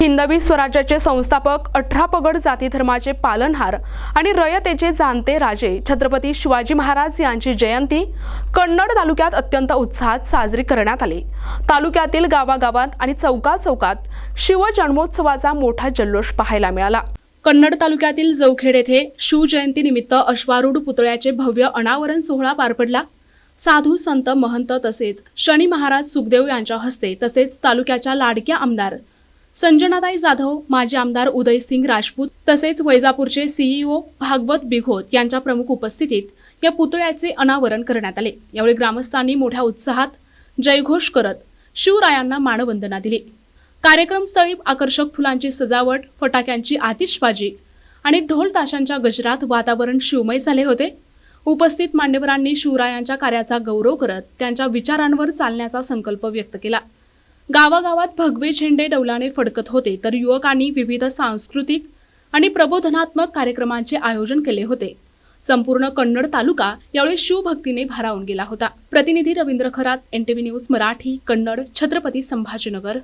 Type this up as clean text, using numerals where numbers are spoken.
हिंदवी स्वराज्याचे संस्थापक 18 पगड जाती धर्माचे पालनहार आणि रयतेचे जाणते राजे छत्रपती शिवाजी महाराज यांची जयंती कन्नड तालुक्यात अत्यंत उत्साहात साजरी करण्यात आली। तालुक्यातील गावागावात आणि चौकात शिवजन्मोत्सवाचा मोठा जल्लोष पाहायला मिळाला। कन्नड तालुक्यातील जवखेड येथे शिवजयंतीनिमित्त अश्वारूढ पुतळ्याचे भव्य अनावरण सोहळा पार पडला। साधू संत महंत तसेच शनी महाराज सुखदेव यांच्या हस्ते तसेच तालुक्याच्या लाडक्या आमदार संजनाताई जाधव, माजी आमदार उदयसिंग राजपूत तसेच वैजापूरचे सीईओ भागवत बिघोत यांच्या प्रमुख उपस्थितीत या पुतळ्याचे अनावरण करण्यात आले। यावेळी ग्रामस्थांनी मोठ्या उत्साहात जयघोष करत शिवरायांना मानवंदना दिली। कार्यक्रमस्थळी आकर्षक फुलांची सजावट, फटाक्यांची आतिषबाजी आणि ढोल ताशांच्या गजरात वातावरण शिवमय झाले होते। उपस्थित मान्यवरांनी शिवरायांच्या कार्याचा गौरव करत त्यांच्या विचारांवर चालण्याचा संकल्प व्यक्त केला। गावागावात भगवे झेंडे डौलाने फडकत होते, तर युवकांनी विविध सांस्कृतिक आणि प्रबोधनात्मक कार्यक्रमांचे आयोजन केले होते। संपूर्ण कन्नड तालुका यावेळी शिवभक्तीने भारावून गेला होता। प्रतिनिधी रवींद्र खरात, NTV न्यूज मराठी, कन्नड, छत्रपती संभाजीनगर।